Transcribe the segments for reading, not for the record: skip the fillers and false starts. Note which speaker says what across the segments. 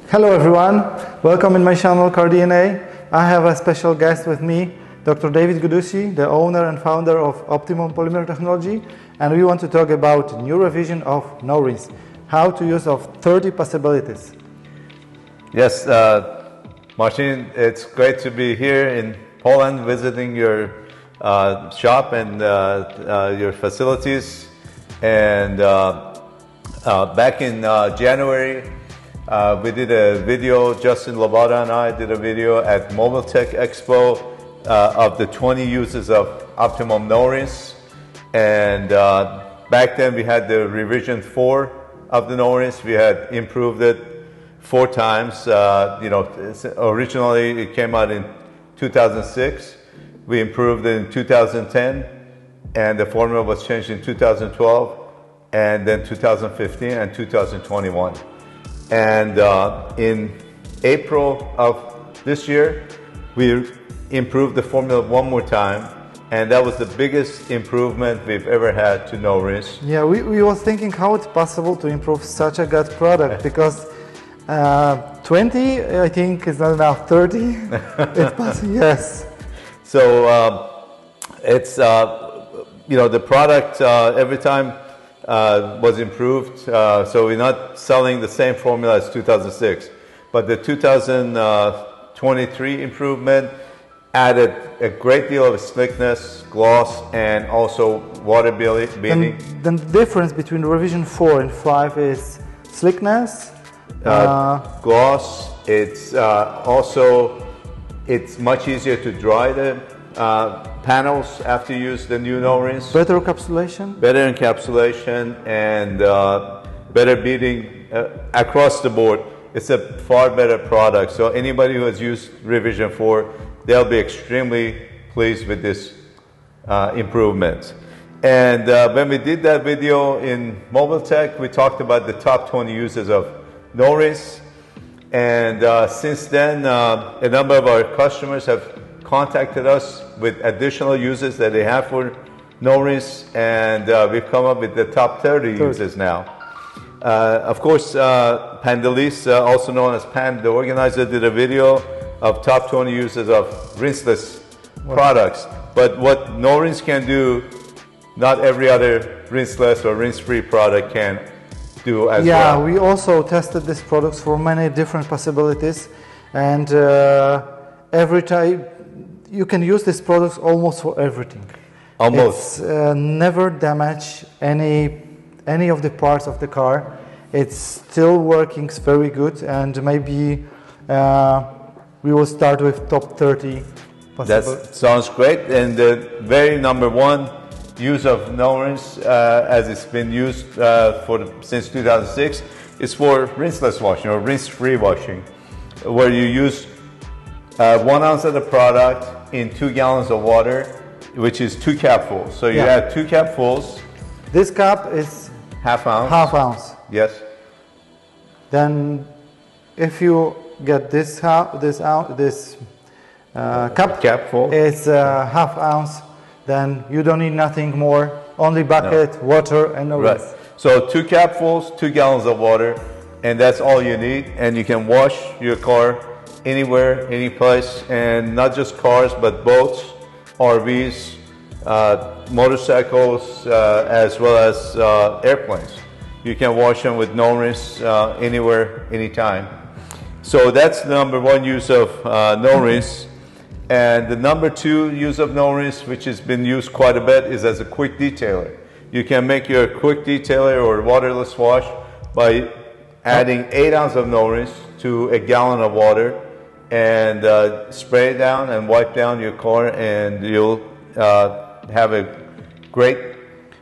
Speaker 1: Hello everyone, welcome in my channel carDNA. I have a special guest with me, Dr. David Ghodussi, the owner and founder of Optimum Polymer Technology, and we want to talk about new revision of no-rinse, how to use of 30 possibilities.
Speaker 2: Yes, Marcin, it's great to be here in Poland visiting your shop and your facilities. And back in January, we did a video, Justin Lobata and I did a video at Mobile Tech Expo of the 20 uses of Optimum no-rinse. And back then we had the revision 4 of the no-rinse. We had improved it 4 times. Originally it came out in 2006. We improved it in 2010, and the formula was changed in 2012, and then 2015 and 2021. And in April of this year, we improved the formula one more time, and that was the biggest improvement we've ever had to no-rinse.
Speaker 1: Yeah, we were thinking how it's possible to improve such a good product, because 20, I think, is not enough. 30, it's possible, yes.
Speaker 2: So it's, the product every time was improved. So we're not selling the same formula as 2006. But the 2023 improvement added a great deal of slickness, gloss, and also water beading.
Speaker 1: Then the difference between revision 4 and 5 is slickness,
Speaker 2: gloss. It's it's much easier to dry the panels after you use the new no-rinse.
Speaker 1: Better encapsulation?
Speaker 2: Better encapsulation and better beading across the board. It's a far better product. So anybody who has used revision 4, they'll be extremely pleased with this improvement. And when we did that video in Mobile Tech, we talked about the top 20 uses of no-rinse. And since then, a number of our customers have contacted us with additional uses that they have for no-rinse, and we've come up with the top 30 uses now. Of course, Pandelis, also known as Pan, the organizer, did a video of top 20 uses of rinseless products. But what no-rinse can do, not every other rinseless or rinse-free product can do as well.
Speaker 1: Yeah, we also tested these products for many different possibilities, and every time you can use these products almost for everything.
Speaker 2: Almost.
Speaker 1: It's never damage any of the parts of the car. It's still working very good, and maybe we will start with top 30 possibilities.
Speaker 2: That sounds great. And the very number one use of no-rinse, as it's been used since 2006, is for rinseless washing or rinse-free washing, where you use 1 ounce of the product in 2 gallons of water, which is 2 capfuls. So you add 2 capfuls.
Speaker 1: This cup is
Speaker 2: half ounce.
Speaker 1: Half ounce.
Speaker 2: Yes.
Speaker 1: Then, if you get this capful, it's half ounce. Then you don't need nothing more. Only bucket, water, and no rinse.
Speaker 2: So 2 capfuls, 2 gallons of water, and that's all you need. And you can wash your car anywhere, any place, and not just cars, but boats, RVs, motorcycles, as well as airplanes. You can wash them with no-rinse anywhere, anytime. So that's the number one use of no-rinse. And the number 2 use of no-rinse, which has been used quite a bit, is as a quick detailer. You can make your quick detailer or waterless wash by adding 8 ounces of no-rinse to a gallon of water, and spray it down and wipe down your car, and you'll have a great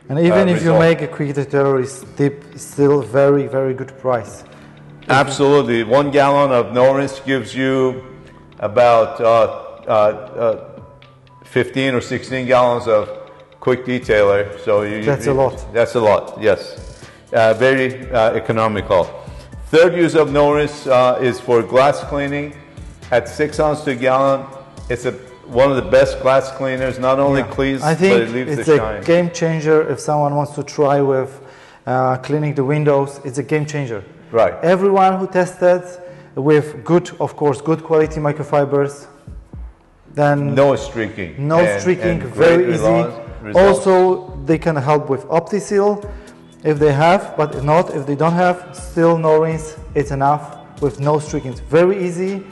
Speaker 1: And even if you make a quick detailer, it's still very, very good price.
Speaker 2: Absolutely. 1 gallon of no-rinse gives you about 15 or 16 gallons of quick detailer. So
Speaker 1: that's a lot.
Speaker 2: That's a lot, yes. Very economical. Third use of no-rinse is for glass cleaning. At 6 ounces to a gallon, it's one of the best glass cleaners. Not only cleans, but it leaves the shine.
Speaker 1: I think it's a game changer if someone wants to try with cleaning the windows. It's a game changer.
Speaker 2: Right.
Speaker 1: Everyone who tested with good, of course, good quality microfibers. Then
Speaker 2: no streaking.
Speaker 1: No streaking, very easy. Also, they can help with OptiSeal if they have, but if not, if they don't have, still no rinse, it's enough with no streaking. It's very easy.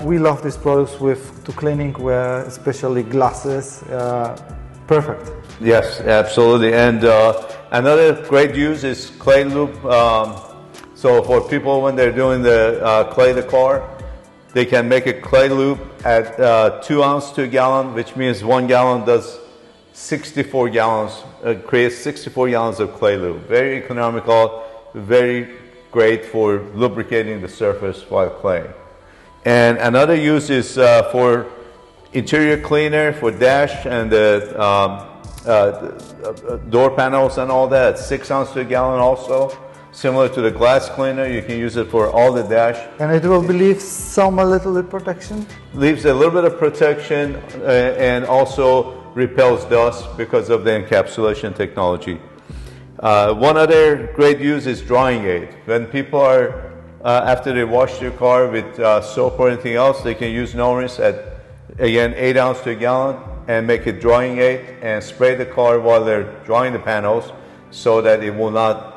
Speaker 1: We love these products to cleaning, especially glasses. Perfect.
Speaker 2: Yes, absolutely. And another great use is clay loop. So for people when they're doing the clay the car, they can make a clay loop at 2 ounces to a gallon, which means 1 gallon does 64 gallons, creates 64 gallons of clay loop. Very economical, very great for lubricating the surface while claying. And another use is for interior cleaner, for dash and the door panels and all that. 6 ounces to a gallon also. Similar to the glass cleaner, you can use it for all the dash.
Speaker 1: And it will leave some a little bit protection?
Speaker 2: Leaves a little bit of protection and also repels dust because of the encapsulation technology. One other great use is drying aid. When people are, after they wash their car with soap or anything else, they can use no rinse at, again, 8 ounces to a gallon and make a drying aid and spray the car while they're drying the panels so that it will not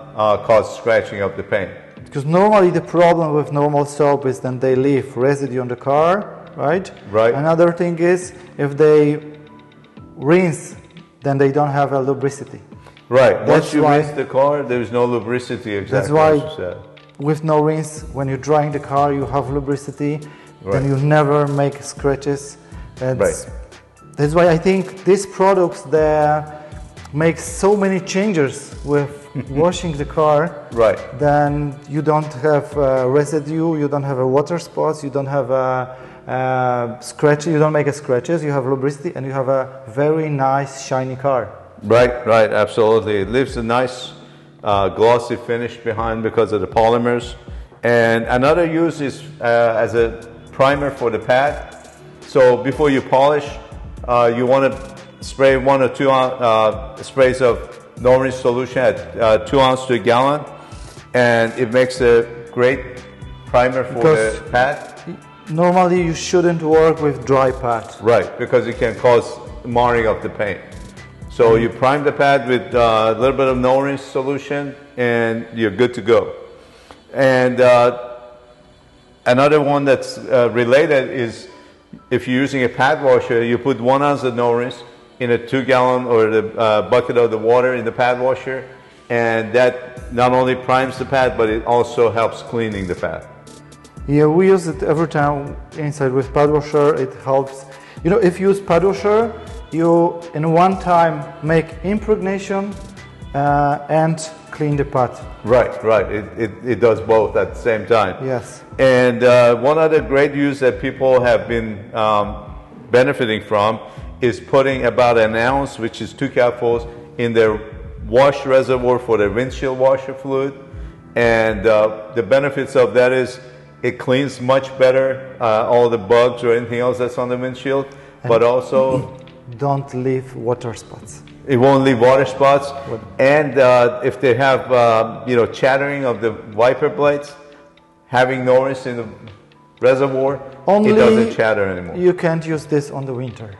Speaker 2: cause scratching of the paint.
Speaker 1: Because normally the problem with normal soap is then they leave residue on the car, right?
Speaker 2: Right.
Speaker 1: Another thing is if they rinse, then they don't have a lubricity.
Speaker 2: Right. Once you rinse the car, there's no lubricity. Exactly.
Speaker 1: That's why with no rinse, when you're drying the car, you have lubricity. Right. Then you never make scratches. Right. That's why I think these products there make so many changes with washing the car. Right. Then you don't have residue, you don't have a water spots, you don't have a scratch, you don't make scratches, you have lubricity, and you have a very nice shiny car.
Speaker 2: Right, right, absolutely. It leaves a nice glossy finish behind because of the polymers. And another use is as a primer for the pad. So before you polish, you want to spray 1 or 2 sprays of no rinse solution at 2 ounces to a gallon, and it makes a great primer for the pad.
Speaker 1: Normally you shouldn't work with dry pad.
Speaker 2: Right, because it can cause marring of the paint. So you prime the pad with a little bit of no rinse solution and you're good to go. And another one that's related is if you're using a pad washer, you put 1 ounce of no rinse in a 2-gallon or the bucket of the water in the pad washer, and that not only primes the pad, but it also helps cleaning the pad.
Speaker 1: Yeah, we use it every time inside with pad washer. It helps. You know, if you use pad washer, you in one time make impregnation and clean the pad.
Speaker 2: Right, right. It does both at the same time.
Speaker 1: Yes.
Speaker 2: And one other great use that people have been benefiting from is putting about 1 ounce, which is 2 capfuls, in their wash reservoir for the windshield washer fluid. And the benefits of that is it cleans much better all the bugs or anything else that's on the windshield, but also
Speaker 1: don't leave water spots.
Speaker 2: It won't leave water spots. And if they have you know, chattering of the wiper blades, having no rinse in the reservoir, it doesn't chatter anymore.
Speaker 1: You can't use this on the winter.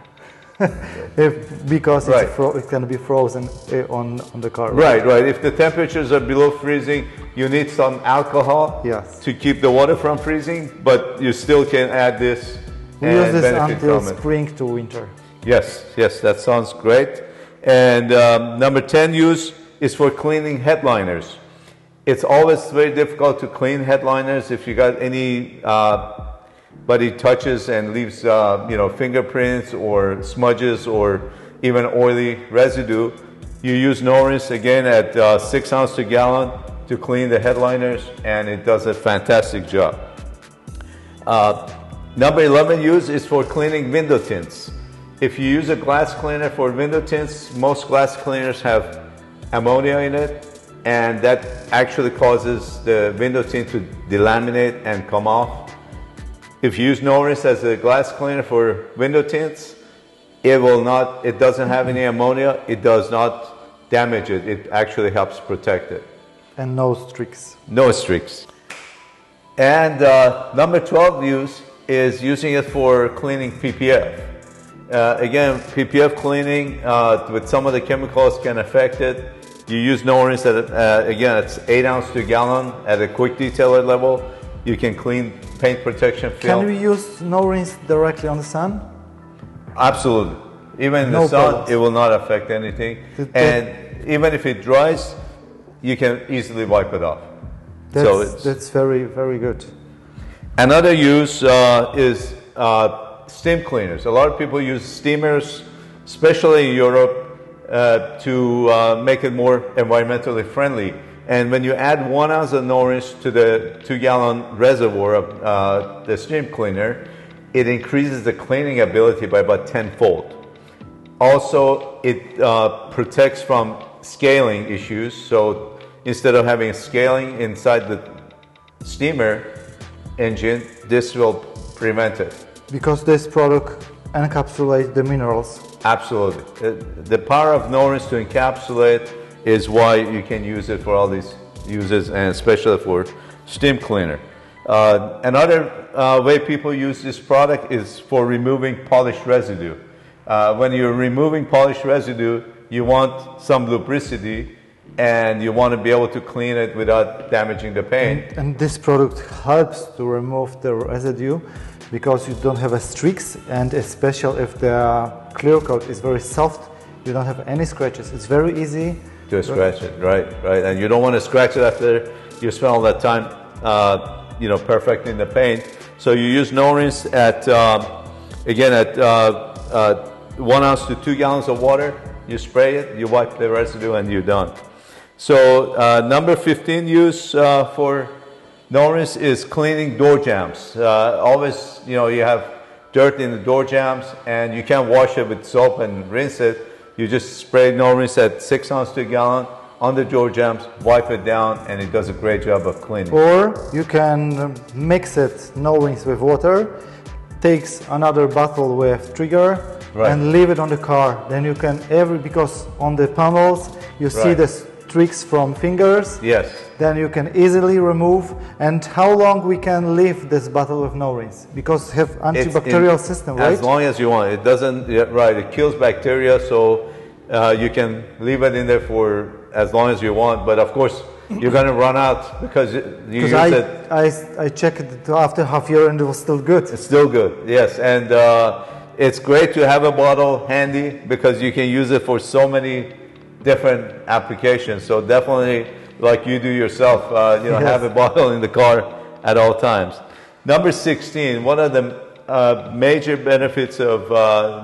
Speaker 1: Because it can be frozen on the car.
Speaker 2: Right, right. If the temperatures are below freezing, you need some alcohol to keep the water from freezing, but you still can add this
Speaker 1: we use this until spring to winter.
Speaker 2: Yes, yes, that sounds great. And number 10 use is for cleaning headliners. It's always very difficult to clean headliners if you got any body touches and leaves you know, fingerprints or smudges or even oily residue. You use no rinse again at 6 ounces to gallon to clean the headliners, and it does a fantastic job. Number 11 use is for cleaning window tints. If you use a glass cleaner for window tints, most glass cleaners have ammonia in it, and that actually causes the window tint to delaminate and come off. If you use no rinse as a glass cleaner for window tints, it doesn't have any ammonia, it does not damage it, it actually helps protect it.
Speaker 1: And no streaks.
Speaker 2: No streaks. And number 12 use is using it for cleaning PPF. Again, PPF cleaning with some of the chemicals can affect it. You use no rinse at, again, it's 8 ounce to gallon at a quick detailer level. You can clean paint protection film.
Speaker 1: Can we use no rinse directly on the sun?
Speaker 2: Absolutely. Even in the sun, it will not affect anything. And even if it dries, you can easily wipe it off.
Speaker 1: That's very, very good.
Speaker 2: Another use is steam cleaners. A lot of people use steamers, especially in Europe, to make it more environmentally friendly. And when you add 1 ounce of no rinse to the 2-gallon reservoir of the steam cleaner, it increases the cleaning ability by about 10-fold. Also, it protects from scaling issues. So instead of having scaling inside the steamer engine, this will prevent it.
Speaker 1: Because this product encapsulates the minerals.
Speaker 2: Absolutely. The power of no rinse to encapsulate is why you can use it for all these uses, and especially for steam cleaner. Another way people use this product is for removing polish residue. When you're removing polish residue, you want some lubricity, and you want to be able to clean it without damaging the paint.
Speaker 1: And this product helps to remove the residue because you don't have a streaks, and especially if the clear coat is very soft, you don't have any scratches. It's very easy
Speaker 2: to scratch it, right. And you don't want to scratch it after you spend all that time, perfecting the paint. So you use no rinse at, again, at 1 ounce to 2 gallons of water. You spray it, you wipe the residue, and you're done. So number 15 use for no rinse is cleaning door jambs. Always, you have dirt in the door jambs, and you can't wash it with soap and rinse it. You just spray no rinse at 6 ounces to a gallon on the door jambs, wipe it down, and it does a great job of cleaning.
Speaker 1: Or you can mix it no rinse with water, takes another bottle with trigger, and leave it on the car. Then you can because on the panels you see the streaks from fingers.
Speaker 2: Yes.
Speaker 1: Then you can easily remove. And how long we can leave this bottle with no rinse? Because have antibacterial system, right?
Speaker 2: As long as you want. It doesn't, it kills bacteria, so you can leave it in there for as long as you want. But of course, you're going to run out because you use it.
Speaker 1: I checked it after half year and it was still good.
Speaker 2: It's still good, yes. And it's great to have a bottle handy because you can use it for so many different applications. So definitely, like you do yourself, have a bottle in the car at all times. Number 16, one of the major benefits of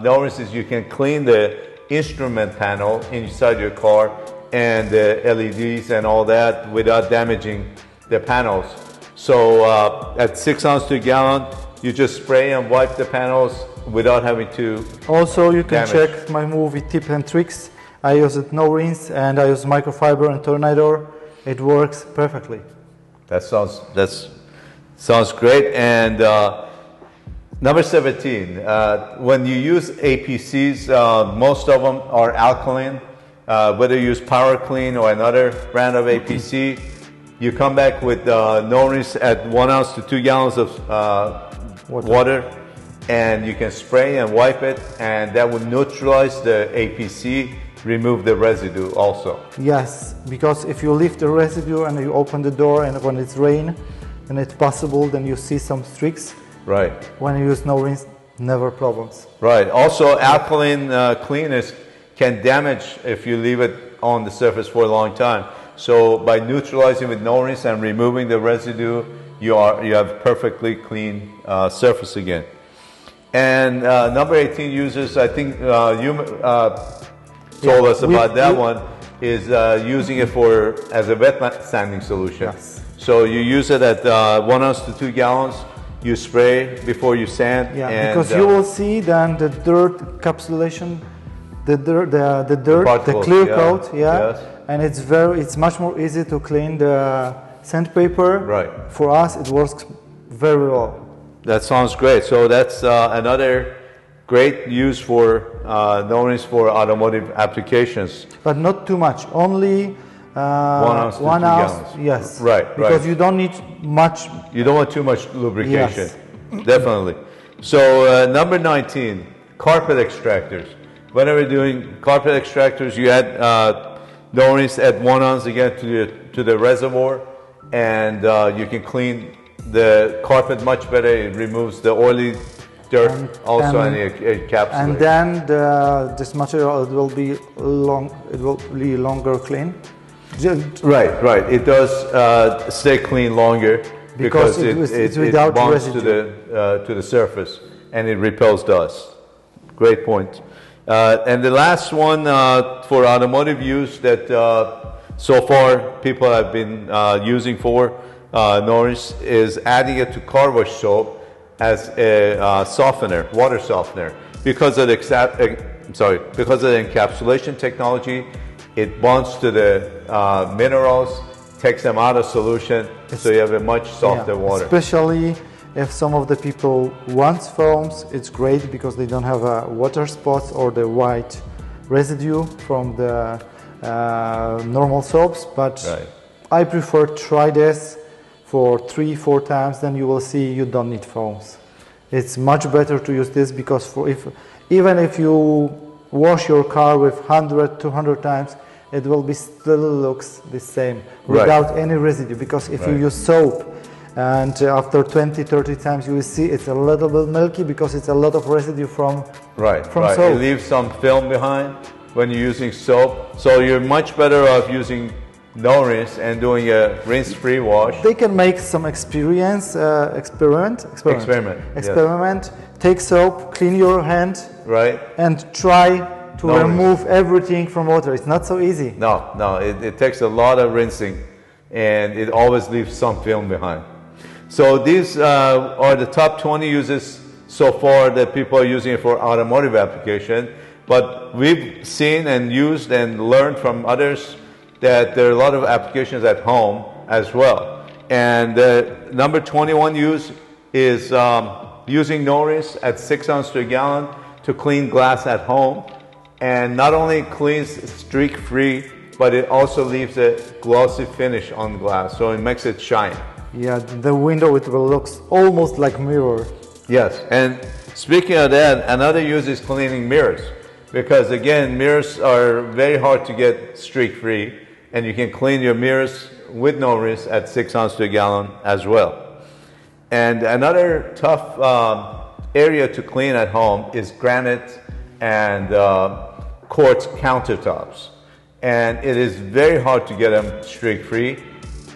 Speaker 2: no rinse is you can clean the instrument panel inside your car and the LEDs and all that without damaging the panels. So at 6 ounces to a gallon, you just spray and wipe the panels without having to
Speaker 1: Also, you can check my movie Tip and Tricks. I use it no rinse, and I use microfiber and Tornado. It works perfectly.
Speaker 2: That sounds great. And number 17, when you use APCs, most of them are alkaline. Whether you use Power Clean or another brand of APC, you come back with no rinse at 1 ounce to 2 gallons of water, and you can spray and wipe it, and that will neutralize the APC, remove the residue also.
Speaker 1: Yes, because if you leave the residue and you open the door and when it's rain, and it's possible, then you see some streaks.
Speaker 2: Right.
Speaker 1: When you use no rinse, never problems.
Speaker 2: Right. Also, alkaline cleaners can damage if you leave it on the surface for a long time. So by neutralizing with no rinse and removing the residue, you have perfectly clean surface again. And number 18 users, I think you told us about that one, is using it as a wet sanding solution.
Speaker 1: Yes.
Speaker 2: So you use it at 1 ounce to 2 gallons. You spray before you sand.
Speaker 1: Yeah,
Speaker 2: and,
Speaker 1: because you will see then the dirt encapsulation, the clear coat,
Speaker 2: yes.
Speaker 1: And it's much more easy to clean the sandpaper.
Speaker 2: Right.
Speaker 1: For us, it works very well.
Speaker 2: That sounds great. So that's another great use for no rinse for automotive applications.
Speaker 1: But not too much. Only
Speaker 2: ounce to 2 gallons.
Speaker 1: Yes.
Speaker 2: Right,
Speaker 1: because you don't need much.
Speaker 2: You don't want too much lubrication.
Speaker 1: Yes.
Speaker 2: Definitely. So number 19, carpet extractors. Whenever doing carpet extractors, you add no-rinse at 1 ounce again to the reservoir, and you can clean the carpet much better. It removes the oily dirt, and encapsulates.
Speaker 1: And then this material will be longer clean.
Speaker 2: Right. It does stay clean longer because it bonds to the surface and it repels dust. Great point. And the last one for automotive use that so far people have been using for no-rinse is adding it to car wash soap as a softener, water softener. Because of the encapsulation technology, it bonds to the minerals, takes them out of solution, so you have a much softer water.
Speaker 1: Especially if some of the people want foams, it's great because they don't have water spots or the white residue from the normal soaps. But I prefer try this for 3-4 times, then you will see you don't need foams. It's much better to use this because even if you wash your car with 100-200 times, it will be still looks the same without any residue. Because if you use soap and after 20-30 times you will see it's a little bit milky because it's a lot of residue from soap.
Speaker 2: It leaves some film behind when you're using soap. So you're much better off using no-rinse and doing a rinse-free wash.
Speaker 1: They can make some experiment. Take soap, clean your hand, and try to remove everything from water. It's not so easy.
Speaker 2: No, it takes a lot of rinsing, and it always leaves some film behind. So these are the top 20 uses so far that people are using it for automotive application. But we've seen and used and learned from others that there are a lot of applications at home as well. And number 21 use is using no-rinse at 6 ounces to a gallon to clean glass at home. And not only cleans streak-free, but it also leaves a glossy finish on glass, so it makes it shine.
Speaker 1: Yeah, the window, it will look almost like mirror.
Speaker 2: Yes, and speaking of that, another use is cleaning mirrors. Because again, mirrors are very hard to get streak-free, and you can clean your mirrors with no-rinse at 6 ounces to a gallon as well. And another tough area to clean at home is granite and quartz countertops. And it is very hard to get them streak-free.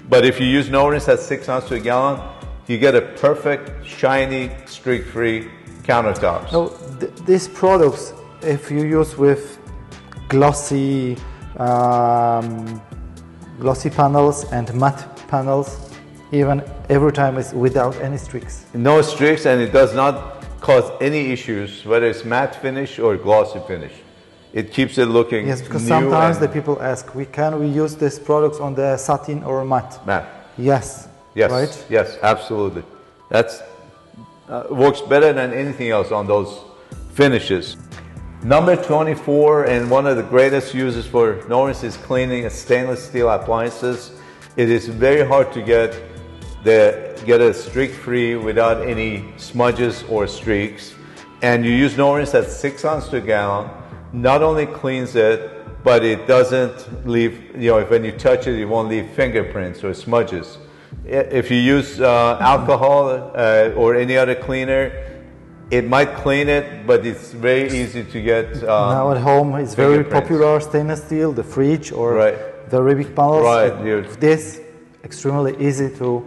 Speaker 2: But if you use no-rinse at 6 ounces to a gallon, you get a perfect, shiny, streak-free countertops.
Speaker 1: So these products, if you use with glossy panels and matte panels, even every time it's without any streaks.
Speaker 2: No streaks, and it does not cause any issues, whether it's matte finish or glossy finish. It keeps it looking
Speaker 1: Yes, because
Speaker 2: new.
Speaker 1: sometimes the people ask, can we use these products on the satin or matte?
Speaker 2: Matte.
Speaker 1: Yes.
Speaker 2: Yes.
Speaker 1: Right?
Speaker 2: Yes, absolutely. That's works better than anything else on those finishes. Number 24, and one of the greatest uses for no-rinse is cleaning stainless steel appliances. It is very hard to get a streak-free without any smudges or streaks. And you use no-rinse at 6 ounces to a gallon. Not only cleans it, but it doesn't leave, when you touch it, it won't leave fingerprints or smudges. If you use alcohol or any other cleaner, it might clean it, but it's very easy to get.
Speaker 1: Now at home, it's very popular stainless steel, the fridge or very big panels. This extremely easy to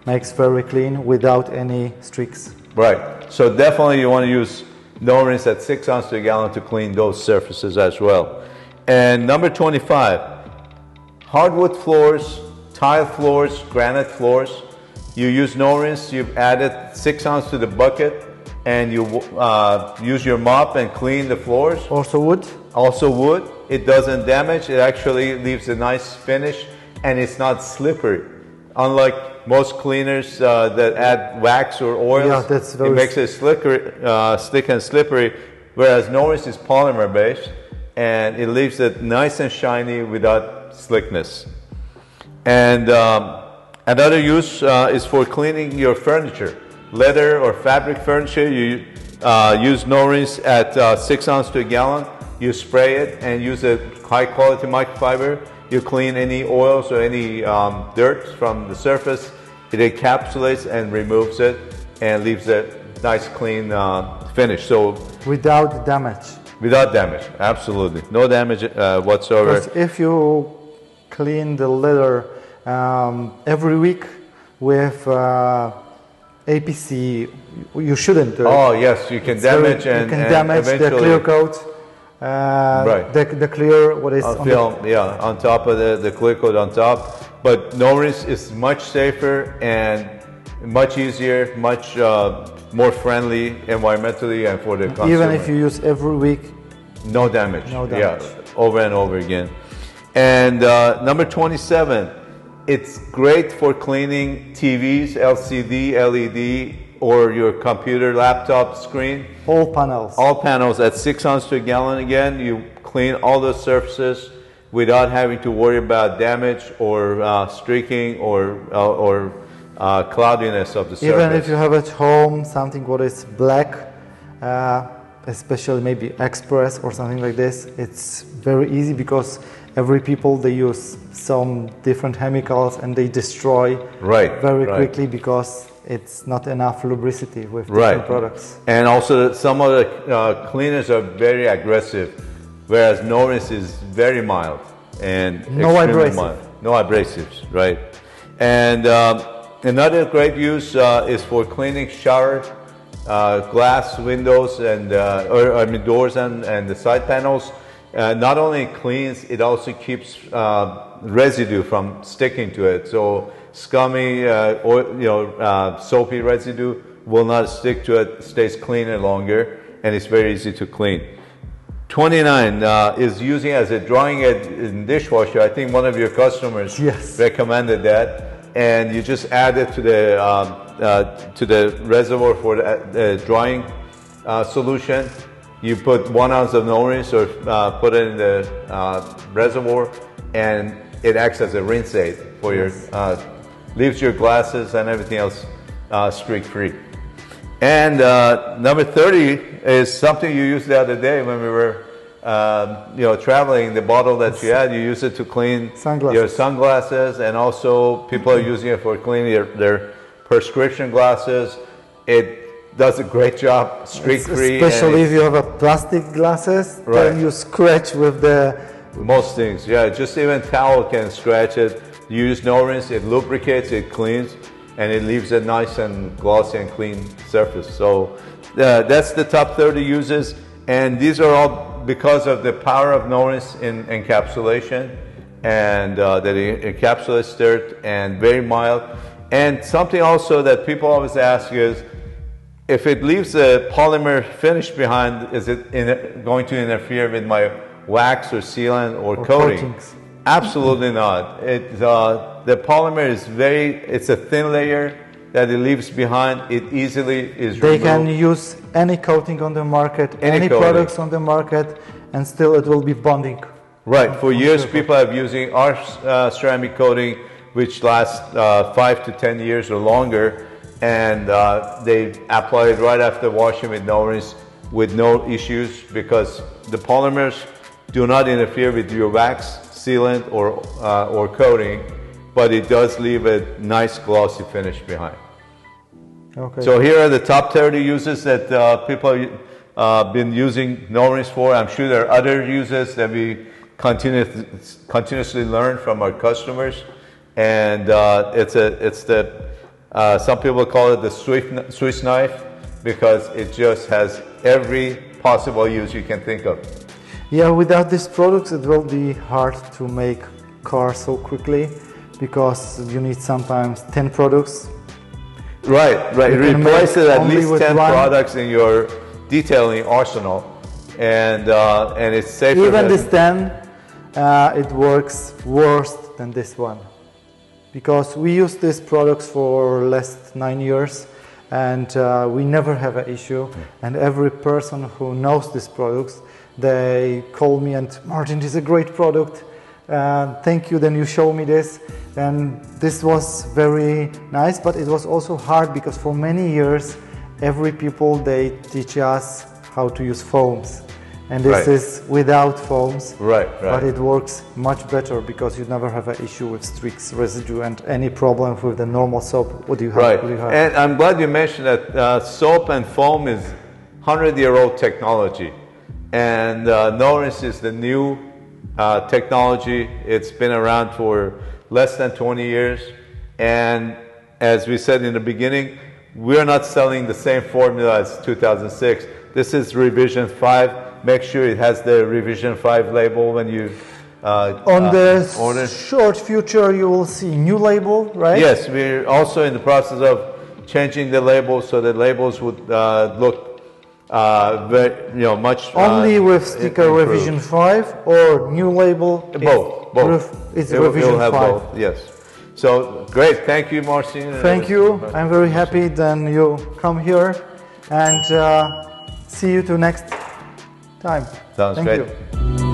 Speaker 1: make very clean without any streaks.
Speaker 2: Right. So definitely you want to use no-rinse at 6 ounces to a gallon to clean those surfaces as well. And number 25, hardwood floors, tile floors, granite floors. You use no-rinse. You've added 6 ounces to the bucket, and you use your mop and clean the floors.
Speaker 1: Also wood?
Speaker 2: Also wood. It doesn't damage. It actually leaves a nice finish, and it's not slippery. Unlike most cleaners that add wax or oils, it makes it slick and slippery, whereas no-rinse is polymer-based, and it leaves it nice and shiny without slickness. And another use is for cleaning your furniture. Leather or fabric furniture, you use no-rinse at 6 ounces to a gallon. You spray it and use a high-quality microfiber. You clean any oils or any dirt from the surface. It encapsulates and removes it and leaves a nice clean finish. So
Speaker 1: without damage.
Speaker 2: Without damage, absolutely. No damage whatsoever.
Speaker 1: Because if you clean the leather every week with APC, you shouldn't do it.
Speaker 2: Oh yes, you can damage
Speaker 1: you can damage the clear coat.
Speaker 2: Right.
Speaker 1: The clear, what is on
Speaker 2: film, on top of the clear coat on top. But no-rinse is much safer and much easier, much more friendly environmentally and for the consumer.
Speaker 1: Even if you use every week,
Speaker 2: no damage.
Speaker 1: No damage.
Speaker 2: Yeah, over and over again. And number 27, it's great for cleaning TVs, LCD, LED, or your computer, laptop screen.
Speaker 1: All panels.
Speaker 2: All panels at 6 ounces to a gallon. Again, you clean all those surfaces without having to worry about damage or streaking or cloudiness of the surface.
Speaker 1: Even if you have at home something what is black, especially maybe Express or something like this, it's very easy because every people they use some different chemicals and they destroy very quickly because it's not enough lubricity with different products.
Speaker 2: And also some of the cleaners are very aggressive, whereas no-rinse is very mild and
Speaker 1: no abrasive.
Speaker 2: Mild. No abrasives, right? And another great use is for cleaning shower glass windows and doors and the side panels. Not only cleans, it also keeps residue from sticking to it. So scummy or soapy residue will not stick to it, stays cleaner longer, and it's very easy to clean. 29 is using as a drying aid in dishwasher. I think one of your customers recommended that, and you just add it to the reservoir for the drying solution. You put 1 ounce of no-rinse or put it in the reservoir, and it acts as a rinse aid for your, leaves your glasses and everything else streak-free. And number 30 is something you used the other day when we were traveling. The bottle that you had, you use it to clean your sunglasses, and also people are using it for cleaning their prescription glasses. It does a great job, streak-free.
Speaker 1: Especially if you have a plastic glasses, then you scratch with the...
Speaker 2: Most things, just even towel can scratch it. You use no-rinse, it lubricates, it cleans, and it leaves a nice and glossy and clean surface. So that's the top 30 uses, and these are all because of the power of no-rinse in encapsulation, and that it encapsulates dirt and very mild. And something also that people always ask is, if it leaves a polymer finish behind, is it going to interfere with my wax or sealant or coating?
Speaker 1: Coatings.
Speaker 2: Absolutely not. The polymer is it's a thin layer that it leaves behind. It easily is removed.
Speaker 1: They can use any coating on the market, any products on the market, and still it will be bonding.
Speaker 2: Right. For years, people have using our ceramic coating, which lasts 5 to 10 years or longer, and they apply it right after washing with no-rinse with no issues, because the polymers do not interfere with your wax, sealant, or coating, but it does leave a nice glossy finish behind.
Speaker 1: Okay.
Speaker 2: So here are the top 30 uses that people have been using no-rinse for. I'm sure there are other uses that we continuously learn from our customers, and some people call it the Swiss knife, because it just has every possible use you can think of.
Speaker 1: Yeah, without these products it will be hard to make cars so quickly, because you need sometimes 10 products. Right. It
Speaker 2: replaces at least 10 products in your detailing arsenal, and it's safer.
Speaker 1: Even this 10, it works worse than this one, because we use these products for last 9 years, and we never have an issue. And every person who knows these products, they call me and, Martin, this is a great product. Thank you, then you show me this. And this was very nice, but it was also hard because for many years, every people, they teach us how to use foams. And this is without foams, but it works much better because you never have an issue with streak residue and any problem with the normal soap. What do you have? What do you have?
Speaker 2: And I'm glad you mentioned that soap and foam is 100-year-old technology. And no-rinse is the new technology. It's been around for less than 20 years. And as we said in the beginning, we're not selling the same formula as 2006. This is revision 5. Make sure it has the revision 5 label when you
Speaker 1: on the short future you will see new label, right?
Speaker 2: Yes, we're also in the process of changing the labels so the labels would look very, much
Speaker 1: only with sticker
Speaker 2: improved.
Speaker 1: revision 5 or new label.
Speaker 2: Both.
Speaker 1: It's revision 5.
Speaker 2: Both, yes. So great, thank you, Marcin.
Speaker 1: Thank you. I'm very happy then you come here and see you to next time.
Speaker 2: Sounds
Speaker 1: Thank
Speaker 2: great.
Speaker 1: you.